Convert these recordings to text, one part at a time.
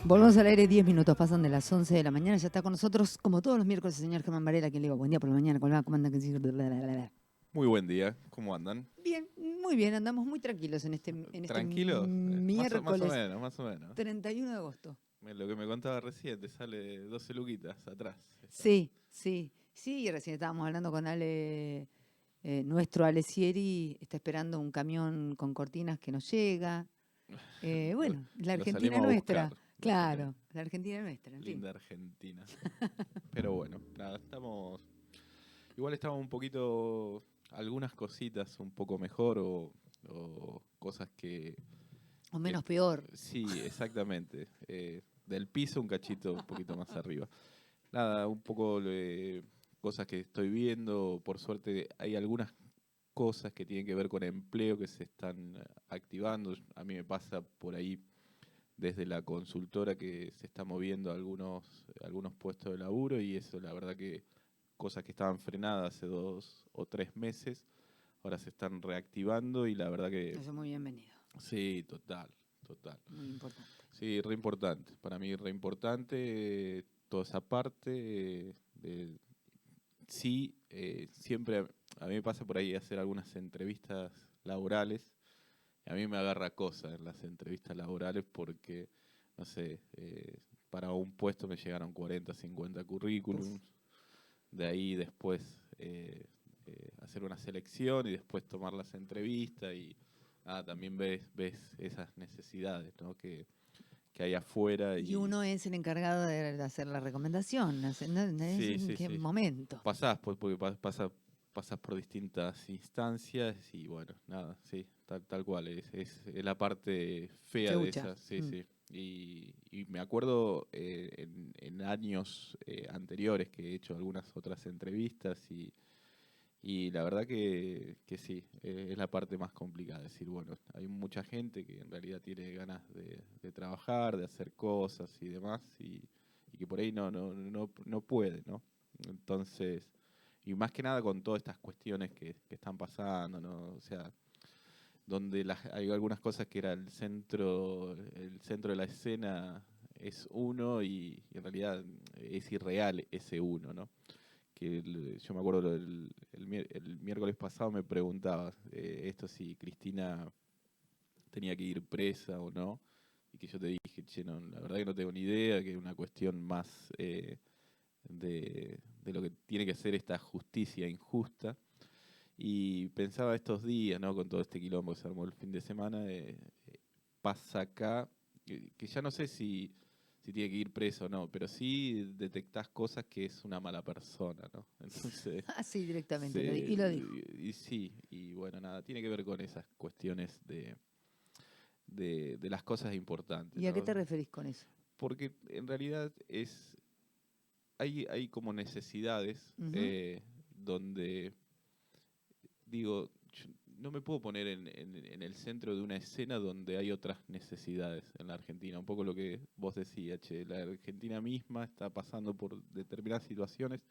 Volvemos al aire, 10 minutos pasan de las 11 de la mañana. Ya está con nosotros, como todos los miércoles, el señor Germán Varela, quien le digo buen día por la mañana. ¿Cómo andan? Muy buen día, ¿cómo andan? Bien, muy bien, andamos muy tranquilos en este ¿Tranquilo? Más o miércoles menos, más o menos. 31 de agosto. Lo que me contaba recién, te sale 12 luquitas atrás. Sí, sí, sí, y recién estábamos hablando con Ale, nuestro Alessieri está esperando un camión con cortinas que nos llega. Lo, Bueno, la lo Argentina salimos a buscar. nuestra, claro, la Argentina nuestra, en fin. Linda Argentina. Pero bueno, nada, igual estamos un poquito, algunas cositas un poco mejor o cosas O que, menos peor. sí, exactamente. Del piso un cachito un poquito más arriba. Nada, un poco cosas que estoy viendo. Por suerte hay algunas cosas que tienen que ver con empleo que se están activando. A mí me pasa por ahí desde la consultora que se está moviendo algunos puestos de laburo y eso, la verdad que cosas que estaban frenadas hace 2 o 3 meses, ahora se están reactivando y la verdad que Eso es muy bienvenido, sí, total, total. muy importante. Sí, re importante. Para mí re importante toda esa parte. Sí, siempre a mí me pasa por ahí hacer algunas entrevistas laborales. Y a mí me agarra cosa en las entrevistas laborales porque, no sé, para un puesto me llegaron 40, 50 Uf. currículums. De ahí después hacer una selección y después tomar las entrevistas y también ves esas necesidades, ¿no? que hay afuera Y y uno es el encargado de hacer la recomendación. sí, ¿En sí, qué sí. momento? Pasás, pues, porque pasás por distintas instancias y bueno, nada, sí, tal cual, es la parte fea de Feucha. esas, sí, sí. Y me acuerdo en años anteriores que he hecho algunas otras entrevistas y la verdad que sí, es la parte más complicada. Es decir, bueno, hay mucha gente que en realidad tiene ganas de trabajar, de hacer cosas y demás, y que por ahí no puede, ¿no? Entonces, y más que nada con todas estas cuestiones que están pasando, ¿no? O sea, donde hay algunas cosas que era el centro de la escena es uno y en realidad es irreal ese uno, ¿no? Yo me acuerdo el miércoles pasado me preguntaba esto si Cristina tenía que ir presa o no, y que yo te dije, che, no, la verdad que no tengo ni idea, que es una cuestión más de lo que tiene que ser esta justicia injusta. Y pensaba estos días, ¿no? Con todo este quilombo que se armó el fin de semana, pasa acá, que ya no sé si tiene que ir preso o no, pero sí detectás cosas que es una mala persona, ¿no? Entonces, Así directamente y lo dijo. y sí, y bueno, nada, tiene que ver con esas cuestiones de las cosas importantes, ¿Y a qué ¿no? te referís con eso? Porque en realidad hay como necesidades Ujú. donde digo, yo no me puedo poner en el centro de una escena donde hay otras necesidades en la Argentina. Un poco lo que vos decías, che, la Argentina misma está pasando por determinadas situaciones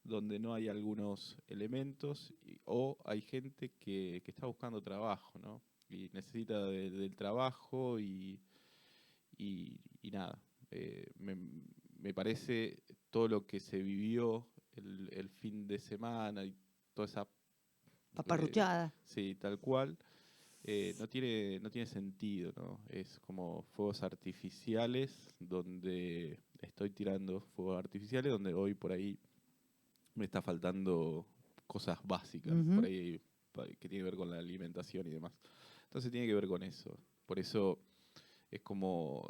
donde no hay algunos elementos o hay gente que está buscando trabajo, ¿no? Y necesita del trabajo y nada. Me parece todo lo que se vivió el fin de semana y toda esa Paparruchada. sí, tal cual, no tiene sentido, ¿no? Es como fuegos artificiales donde estoy tirando fuegos artificiales, donde hoy por ahí me está faltando cosas básicas, por Ujú. ahí que tiene que ver con la alimentación y demás. Entonces tiene que ver con eso. Por eso es como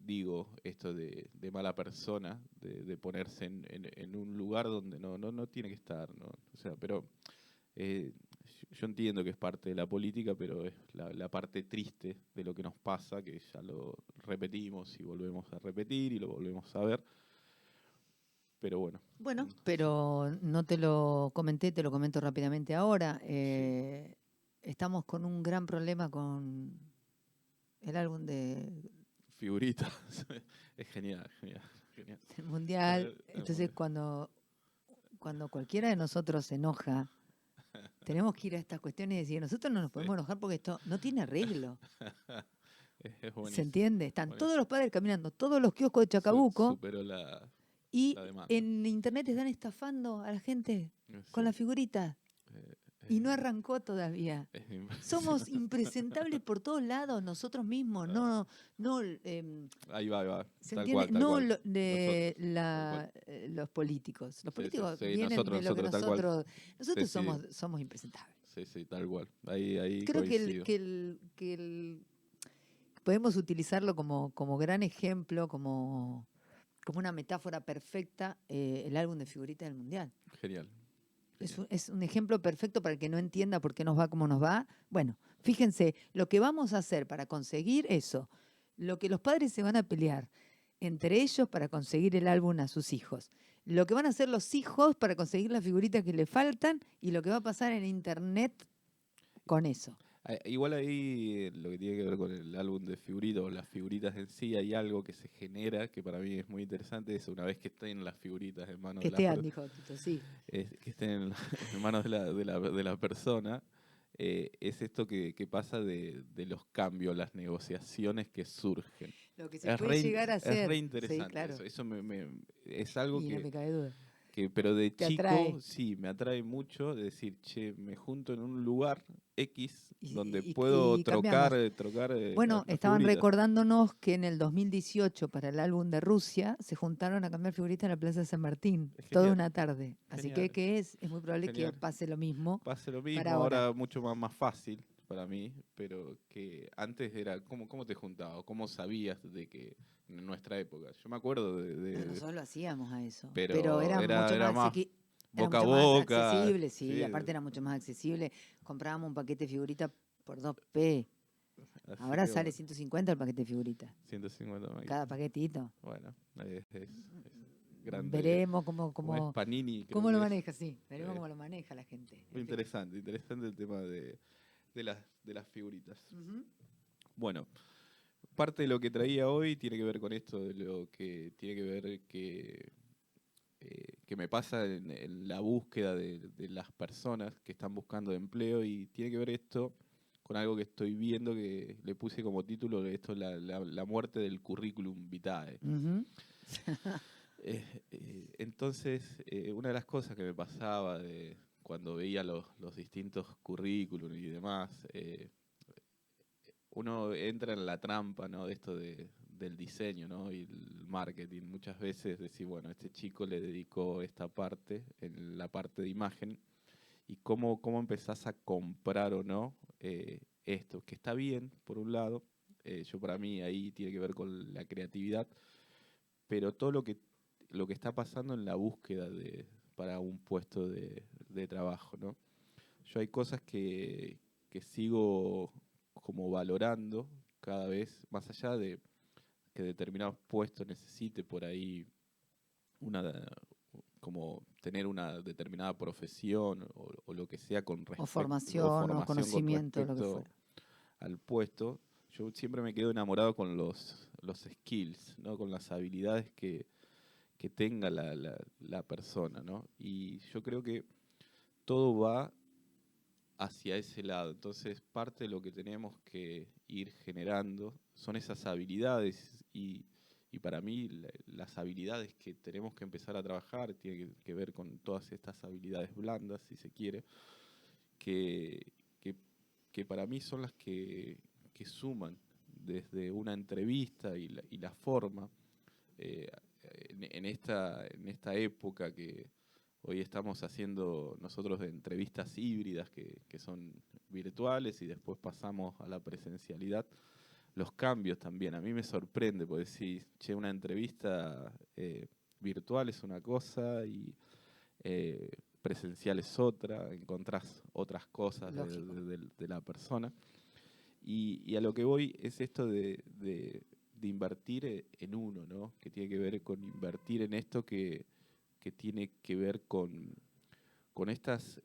digo esto de mala persona, de ponerse en un lugar donde no tiene que estar, ¿no? O sea, pero eh, yo entiendo que es parte de la política, pero es la parte triste de lo que nos pasa, que ya lo repetimos y volvemos a repetir y lo volvemos a ver. Pero bueno, Bueno, pero no te lo comenté, te lo comento rápidamente ahora. sí, Estamos con un gran problema con el álbum figuritas. Es genial, genial, genial. del Mundial. Entonces, Bueno, cuando cualquiera de nosotros se enoja, tenemos que ir a estas cuestiones y decir, nosotros no nos sí. podemos enojar porque esto no tiene arreglo. Es ¿Se buenísimo. entiende? Están Buenísimo. todos los padres caminando, todos los kioscos de Chacabuco, Superó la y demanda. en internet están estafando a la gente con Sí. la figurita. Y no arrancó todavía. Es impresionante. Somos impresentables por todos lados, nosotros mismos. No, no, Ahí va. ¿se Tal entiende? cual, tal No cual. Tal cual. los políticos. Los Sí, políticos sí, vienen de lo que tal cual. nosotros Sí. somos impresentables. Sí, tal cual. Ahí Creo coincido. podemos utilizarlo como gran ejemplo, como una metáfora perfecta, el álbum de figuritas del Mundial. Genial. Es un ejemplo perfecto para el que no entienda por qué nos va como nos va. Bueno, fíjense, lo que vamos a hacer para conseguir eso, lo que los padres se van a pelear entre ellos para conseguir el álbum a sus hijos, lo que van a hacer los hijos para conseguir las figuritas que le faltan y lo que va a pasar en internet con eso. Igual ahí lo que tiene que ver con el álbum de figuritas o las figuritas en sí, hay algo que se genera que para mí es muy interesante, es una vez que estén las figuritas en manos de las personas. Dijo Tito, sí. Que estén en manos de la persona, es esto que pasa de los cambios, las negociaciones que surgen. Lo que se puede llegar a hacer. Es re interesante sí, claro. eso es algo y no me cabe duda. pero de Te chico, atrae. sí, me atrae mucho de decir, che, me junto en un lugar X donde Y puedo cambiamos. trocar Bueno, las estaban figuritas. recordándonos que en el 2018, para el álbum de Rusia, se juntaron a cambiar figuritas en la Plaza de San Martín, Es toda genial. una tarde. Así Genial. que es muy probable Genial. que pase lo mismo. Pase lo mismo, para ahora mucho más fácil para mí, pero que antes era, ¿cómo te juntabas? ¿Cómo sabías de que en nuestra época? Yo me acuerdo Nosotros lo hacíamos a eso. pero era mucho era más más era boca a mucho más boca. accesible, sí, aparte era mucho más accesible. Comprábamos un paquete de figuritas por 2p. Así Ahora que, sale bueno, 150 el paquete de figuritas. 150 megas. Cada paquetito. Bueno, es grande. Veremos Como es Panini, creo cómo lo que es. maneja, sí. Veremos cómo lo maneja la gente. Muy interesante el tema de las figuritas. Ujú. Bueno, parte de lo que traía hoy tiene que ver con esto, de lo que tiene que ver que me pasa en la búsqueda de las personas que están buscando empleo, y tiene que ver esto con algo que estoy viendo que le puse como título, esto es la muerte del currículum vitae. Ujú. Entonces, una de las cosas que me pasaba cuando veía los distintos currículum y demás, uno entra en la trampa, ¿no?, de esto del diseño, ¿no?, y el marketing. Muchas veces decir, bueno, este chico le dedicó esta parte, en la parte de imagen, y cómo empezás a comprar o no esto, que está bien, por un lado. Yo, para mí, ahí tiene que ver con la creatividad, pero todo lo que está pasando en la búsqueda para un puesto de trabajo, ¿no? Yo hay cosas que sigo como valorando cada vez, más allá de que determinados puestos necesite por ahí como tener una determinada profesión o lo que sea con respecto, O formación, o conocimiento, lo que fuera. al puesto. Yo siempre me quedo enamorado con los skills, ¿no?, con las habilidades que tenga la persona, ¿no? Y yo creo que todo va hacia ese lado. Entonces, parte de lo que tenemos que ir generando son esas habilidades, y para mí las habilidades que tenemos que empezar a trabajar tienen que ver con todas estas habilidades blandas, si se quiere, que para mí son las que suman desde una entrevista y la forma. En esta época que hoy estamos haciendo nosotros de entrevistas híbridas que son virtuales y después pasamos a la presencialidad, los cambios también. A mí me sorprende, porque si una entrevista virtual es una cosa y presencial es otra, encontrás otras cosas de la persona. Y a lo que voy es esto de invertir en uno, ¿no? Que tiene que ver con invertir en esto que tiene que ver con estas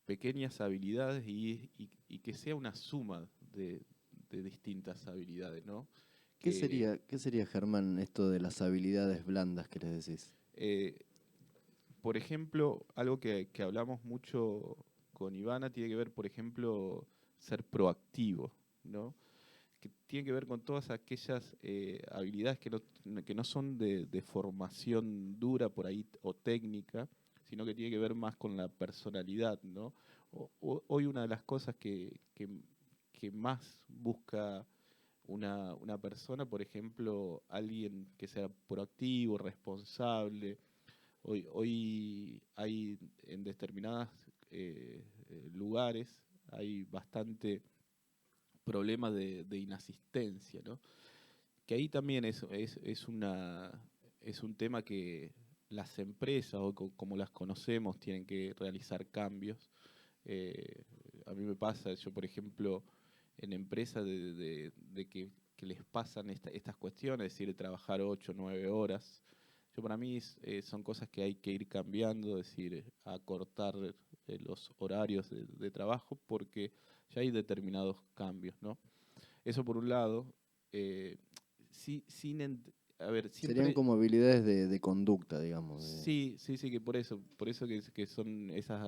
pequeñas habilidades y que sea una suma de distintas habilidades, ¿no? ¿Qué sería, Germán, esto de las habilidades blandas que les decís? Por ejemplo, algo que hablamos mucho con Ivana tiene que ver, por ejemplo, ser proactivo, ¿no? que tiene que ver con todas aquellas habilidades que no son de formación dura por ahí o técnica, sino que tiene que ver más con la personalidad, ¿no? Hoy una de las cosas que más busca una persona, por ejemplo, alguien que sea proactivo, responsable. Hoy hay en determinados lugares, hay bastante problemas de inasistencia, ¿no? Que ahí también es un tema que las empresas, o como las conocemos, tienen que realizar cambios. Eh, a mí me pasa, yo por ejemplo, en empresas que les pasan estas cuestiones, es decir, trabajar 8 o 9 horas. Yo para mí son cosas que hay que ir cambiando, es decir, acortar los horarios de trabajo porque ya hay determinados cambios, ¿no? Eso por un lado. eh, a ver, Serían siempre. como habilidades de conducta, digamos. Sí, sí, sí, que por eso que son esas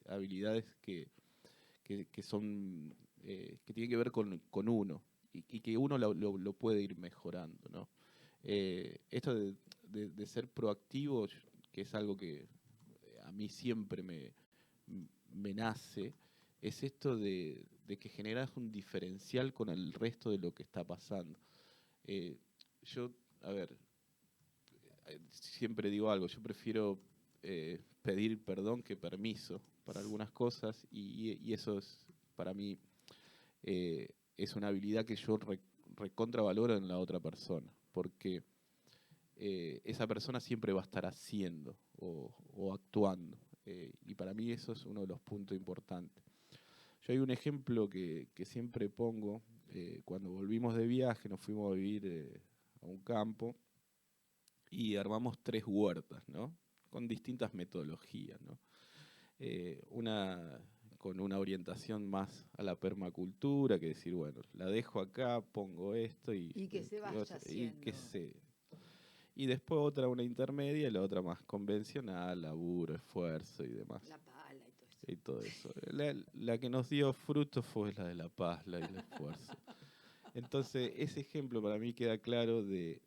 habilidades que son, que tienen que ver con uno y que uno lo puede ir mejorando, ¿no? Esto de ser proactivo, que es algo que a mí siempre me nace, es esto de que generas un diferencial con el resto de lo que está pasando. Eh, yo, a ver, siempre digo algo, yo prefiero pedir perdón que permiso para algunas cosas y eso es, para mí, es una habilidad que yo recontravaloro en la otra persona, porque esa persona siempre va a estar haciendo o actuando, y para mí eso es uno de los puntos importantes. Yo hay un ejemplo que siempre pongo, cuando volvimos de viaje, nos fuimos a vivir a un campo, y armamos 3 huertas, ¿no? Con distintas metodologías, ¿no? Una con una orientación más a la permacultura, que decir, bueno, la dejo acá, pongo esto Y que se vaya y haciendo. que se... Y después otra, una intermedia, y la otra más convencional, laburo, esfuerzo y demás. La pala y todo eso. Y todo eso. La que nos dio fruto fue la de la paz, la del esfuerzo. Entonces, ese ejemplo para mí queda claro de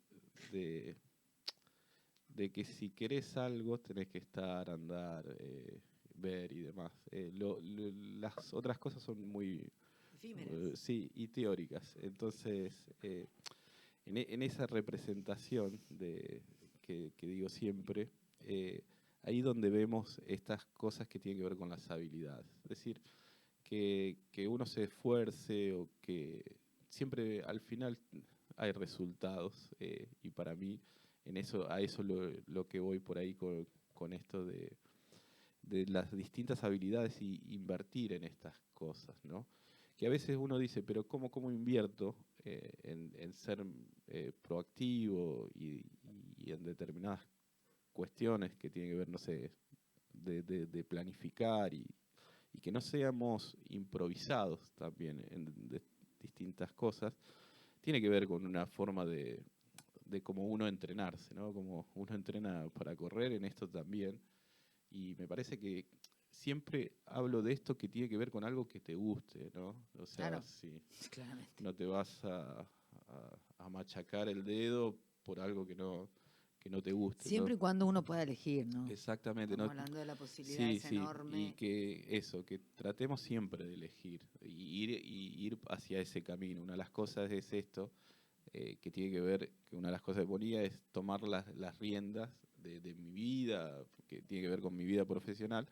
de que si querés algo tenés que estar, andar, ver y demás. Las otras cosas son muy, Efímeras. sí, y teóricas. Entonces, en esa representación que digo siempre, ahí donde vemos estas cosas que tienen que ver con las habilidades. Es decir, que uno se esfuerce o que siempre al final hay resultados, y para mí a eso lo que voy por ahí con esto de las distintas habilidades y invertir en estas cosas, ¿no? Que a veces uno dice, pero ¿cómo invierto en ser proactivo y en determinadas cuestiones que tienen que ver, no sé, de planificar y que no seamos improvisados también en distintas cosas, tiene que ver con una forma de cómo uno entrenarse, ¿no? Como uno entrena para correr, en esto también. Y me parece que siempre hablo de esto que tiene que ver con algo que te guste, ¿no? O sea, Claro, si claramente. no te vas a machacar el dedo por algo que no te guste, ¿no? Siempre y cuando uno pueda elegir, ¿no? Exactamente, Estamos ¿no? hablando de la posibilidad Sí, esa sí, y enorme. que eso, que tratemos siempre de elegir y ir hacia ese camino. Una de las cosas es esto, que tiene que ver, que una de las cosas que ponía es tomar las riendas de mi vida, que tiene que ver con mi vida profesional,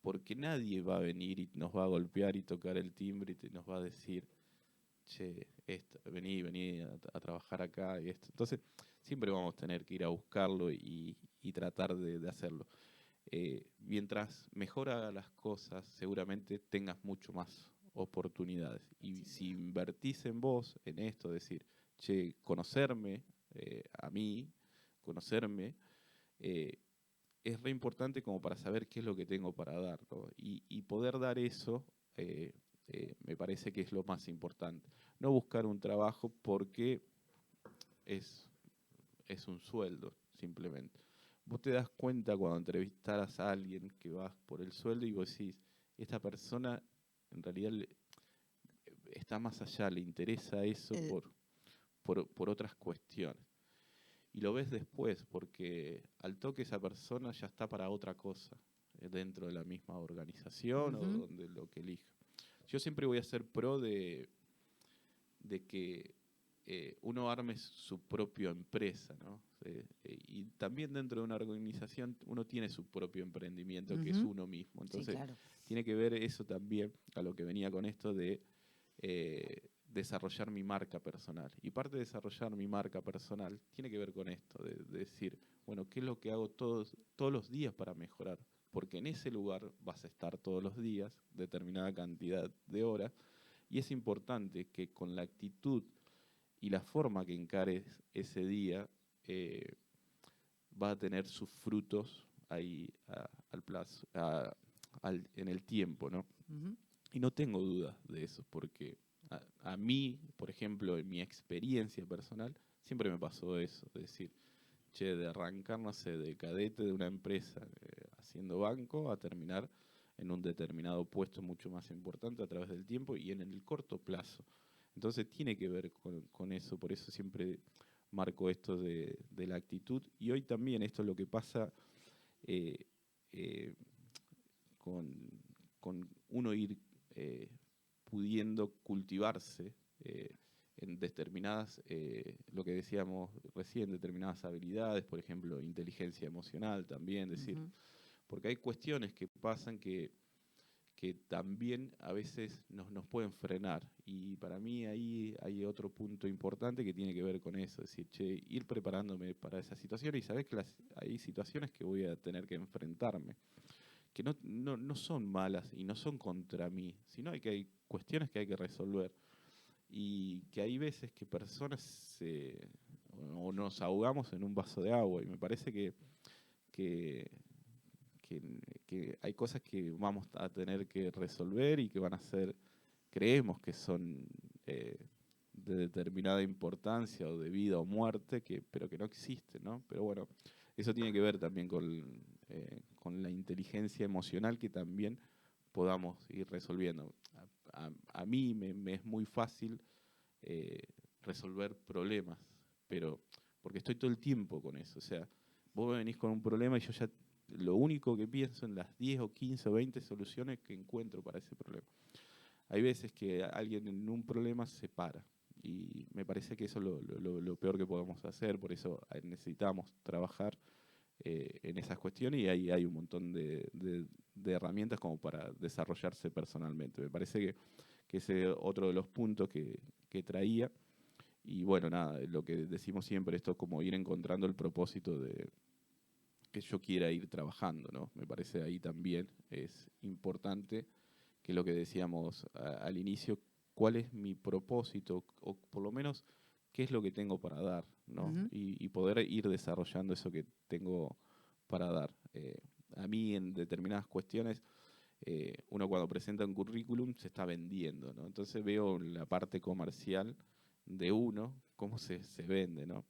porque nadie va a venir y nos va a golpear y tocar el timbre y nos va a decir, che, vení a trabajar acá y esto. Entonces, siempre vamos a tener que ir a buscarlo y tratar de hacerlo. Mientras mejor hagas las cosas, seguramente tengas mucho más oportunidades. Y Sin si duda. invertís en vos, en esto, decir, che, conocerme, a mí, conocerme, eh, es re importante como para saber qué es lo que tengo para dar, ¿no? Y poder dar eso, me parece que es lo más importante. No buscar un trabajo porque es, es un sueldo, simplemente. Vos te das cuenta cuando entrevistaras a alguien que vas por el sueldo y vos decís, esta persona en realidad está más allá, le interesa eso Eh, por otras cuestiones. Y lo ves después, porque al toque esa persona ya está para otra cosa, dentro de la misma organización o Ujú. donde lo que elija. Yo siempre voy a ser pro de que uno arme su propia empresa, ¿no? Y también dentro de una organización uno tiene su propio emprendimiento, que es Ujú. uno mismo. Sí, Entonces, claro. tiene que ver eso también a lo que venía con esto de desarrollar mi marca personal. Y parte de desarrollar mi marca personal tiene que ver con esto, de decir, bueno, ¿qué es lo que hago todos los días para mejorar? Porque en ese lugar vas a estar todos los días, determinada cantidad de horas, y es importante que con la actitud y la forma que encares ese día eh, va a tener sus frutos ahí al plazo, en el tiempo, ¿no? Ujú. Y no tengo dudas de eso, porque a mí, por ejemplo, en mi experiencia personal, siempre me pasó eso, de decir, che, de arrancar, no sé, de cadete de una empresa haciendo banco a terminar en un determinado puesto mucho más importante a través del tiempo y en el corto plazo. Entonces tiene que ver con eso, por eso siempre marco esto de la actitud. Y hoy también esto es lo que pasa eh, eh, con, con uno ir pudiendo cultivarse en determinadas, lo que decíamos recién, determinadas habilidades, por ejemplo, inteligencia emocional también, decir, Ujú. porque hay cuestiones que pasan que también a veces nos pueden frenar. Y para mí ahí hay otro punto importante que tiene que ver con eso, es decir, che, ir preparándome para esa situación y saber que hay situaciones que voy a tener que enfrentarme, que no son malas y no son contra mí, sino que hay cuestiones que hay que resolver. Y que hay veces que personas o nos ahogamos en un vaso de agua. Y me parece que, que, que hay cosas que vamos a tener que resolver y que van a ser, creemos que son de determinada importancia o de vida o muerte, pero que no existen, ¿no? Pero bueno, eso tiene que ver también con la inteligencia emocional que también podamos ir resolviendo. A mí me es muy fácil eh, resolver problemas, pero porque estoy todo el tiempo con eso. O sea, vos me venís con un problema y yo ya lo único que pienso en las 10 o 15 o 20 soluciones que encuentro para ese problema. Hay veces que alguien en un problema se para y me parece que eso es lo peor que podemos hacer, por eso necesitamos trabajar en esas cuestiones y ahí hay un montón de herramientas como para desarrollarse personalmente. Me parece que ese es otro de los puntos que traía. Y bueno, nada, lo que decimos siempre, esto es como ir encontrando el propósito de que yo quiera ir trabajando, ¿no? Me parece ahí también es importante que lo que decíamos al inicio, cuál es mi propósito, o por lo menos qué es lo que tengo para dar, ¿no? Ujú. Y poder ir desarrollando eso que tengo para dar. A mí en determinadas cuestiones, uno cuando presenta un currículum se está vendiendo, ¿no? Entonces veo la parte comercial de uno, cómo se vende, ¿no?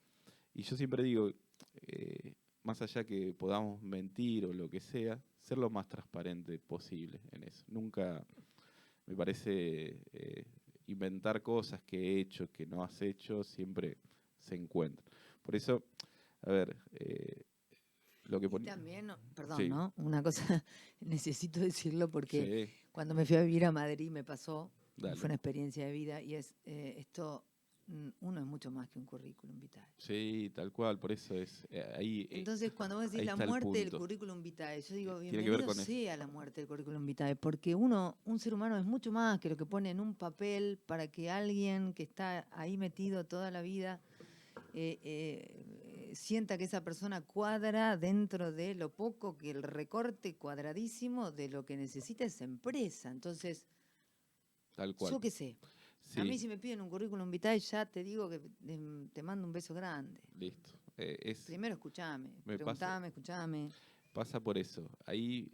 Y yo siempre digo, eh, más allá que podamos mentir o lo que sea, ser lo más transparente posible en eso. Nunca me parece inventar cosas que he hecho, que no has hecho, siempre se encuentran. Por eso, a ver, lo que Y ponía... también, perdón, Sí, ¿no? Una cosa, necesito decirlo porque sí, cuando me fui a vivir a Madrid me pasó, y fue dale. una experiencia de vida, y es esto, uno es mucho más que un currículum vitae. Sí, tal cual, por eso es, Entonces, cuando vos decís ahí la está el muerte del punto. currículum vitae, yo digo, Tiene que ver bienvenido con eso. sea la muerte del currículum vitae, porque un ser humano es mucho más que lo que pone en un papel para que alguien que está ahí metido toda la vida sienta que esa persona cuadra dentro de lo poco que el recorte cuadradísimo de lo que necesita esa empresa. Entonces, Tal cual. yo qué sé, a mí Sí, si me piden un currículum vitae ya te digo que te mando un beso grande. listo. Primero escuchame, Me pasa, preguntame, escuchame. pasa por eso. Ahí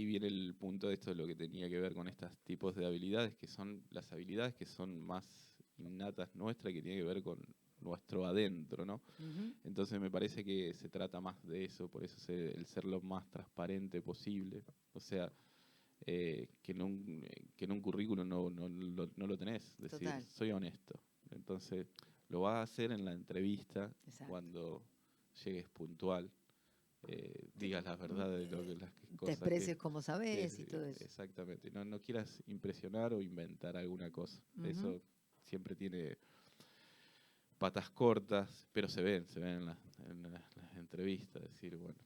viene el punto de esto de lo que tenía que ver con estos tipos de habilidades, que son las habilidades que son más innatas nuestras, que tiene que ver con nuestro adentro, ¿no? Ujú. Entonces me parece que se trata más de eso, por eso el ser lo más transparente posible. O sea, que en un currículum no lo tenés. Decir, Total. soy honesto. Entonces, lo vas a hacer en la entrevista, Exacto. cuando llegues puntual, digas la verdad de las Te cosas expreses como sabés sí, y todo eso. exactamente. No quieras impresionar o inventar alguna cosa. Ujú. Eso siempre tiene patas cortas, pero se ven las entrevistas. Decir, bueno.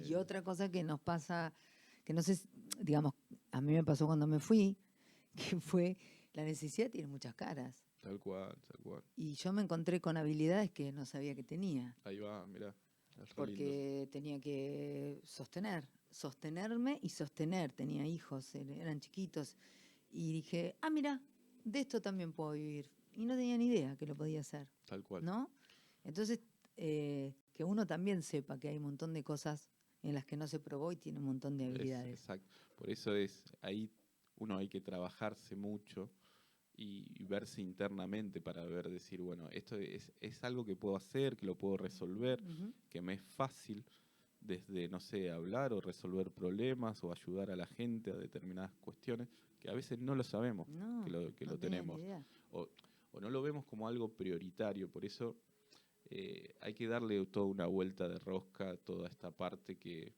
Y otra cosa que nos pasa, que no sé, digamos, a mí me pasó cuando me fui, que fue la necesidad tiene muchas caras. Tal cual, tal cual. Y yo me encontré con habilidades que no sabía que tenía. Ahí va, mirá. Es re lindo. Porque tenía que sostenerme y sostener. Tenía hijos, eran chiquitos. Y dije, mira, de esto también puedo vivir. Y no tenía ni idea que lo podía hacer, Tal cual. ¿no? Entonces, que uno también sepa que hay un montón de cosas en las que no se probó y tiene un montón de habilidades. Exacto. Por eso ahí uno hay que trabajarse mucho y verse internamente para decir, bueno, esto es algo que puedo hacer, que lo puedo resolver, Ujú. que me es fácil desde, no sé, hablar o resolver problemas o ayudar a la gente a determinadas cuestiones, que a veces no lo sabemos, No, que no lo tenía ni tenemos. idea. O no lo vemos como algo prioritario, por eso hay que darle toda una vuelta de rosca a toda esta parte que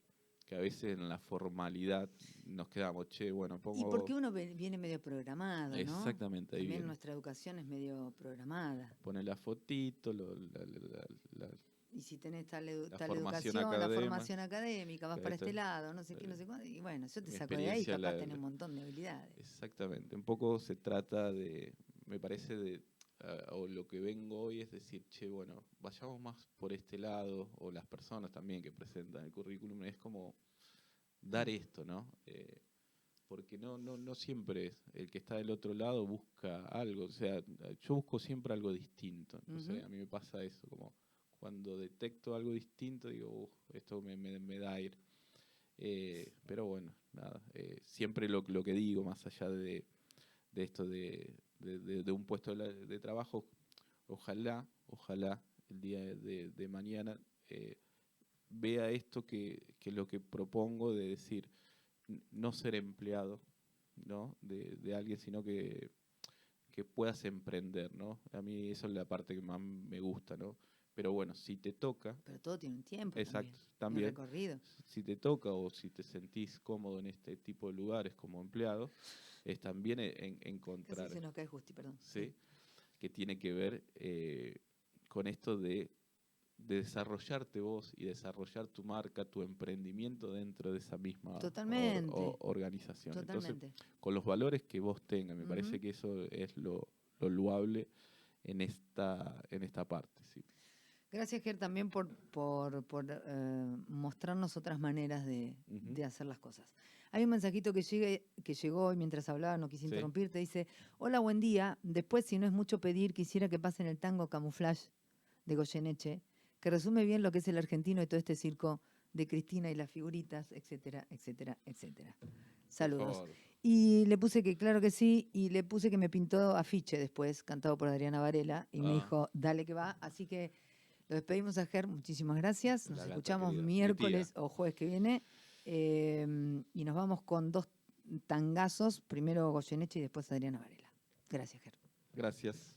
a veces en la formalidad nos quedamos, che, bueno, Y pongo... porque uno viene medio programado, ¿no? Exactamente, ahí También viene. nuestra educación es medio programada. Pone la fotito, Y si tenés tal formación educación, la académica, formación académica, vas para este lado, no sé qué, no sé cuándo. Y bueno, yo te mi saco de ahí, experiencia, capaz tenés un montón de habilidades. exactamente. Un poco se trata me parece o lo que vengo hoy es decir, che, bueno, vayamos más por este lado, o las personas también que presentan el currículum, es como dar esto, ¿no? Porque no siempre el que está del otro lado busca algo, o sea, yo busco siempre algo distinto, entonces Ujú. a mí me pasa eso, como cuando detecto algo distinto digo, esto me da aire. Pero bueno, nada, siempre lo que digo, más allá de esto de un puesto de trabajo, ojalá el día de mañana vea esto que lo que propongo de decir, no ser empleado, ¿no? de alguien, sino que puedas emprender, ¿no? A mí eso es la parte que más me gusta, ¿no? Pero bueno, si te toca, Pero todo tiene un tiempo exacto, también, y un también, recorrido. si te toca o si te sentís cómodo en este tipo de lugares como empleado, es también encontrar, Casi se nos cae Justi, perdón. ¿sí? Que tiene que ver con esto de desarrollarte vos y desarrollar tu marca, tu emprendimiento dentro de esa misma Totalmente, organización. Entonces, totalmente. con los valores que vos tengas, me parece Ujú. que eso es lo loable en esta parte, ¿sí? Gracias, Ger, también por mostrarnos otras maneras Ujú. de hacer las cosas. Hay un mensajito que llegó y mientras hablaba no quise Sí. interrumpirte. Dice, hola, buen día. Después, si no es mucho pedir, quisiera que pasen el tango Camuflaje de Goyeneche, que resume bien lo que es el argentino y todo este circo de Cristina y las figuritas, etcétera, etcétera, etcétera. Saludos. Por favor. Y le puse que claro que sí, y le puse que me pintó afiche después, cantado por Adriana Varela, y me dijo, dale que va. Así que lo despedimos a Ger, muchísimas gracias. Nos La gata escuchamos querida, mi miércoles tía. o jueves que viene. Y nos vamos con 2 tangazos, primero Goyeneche y después Adriana Varela. Gracias, Ger. Gracias.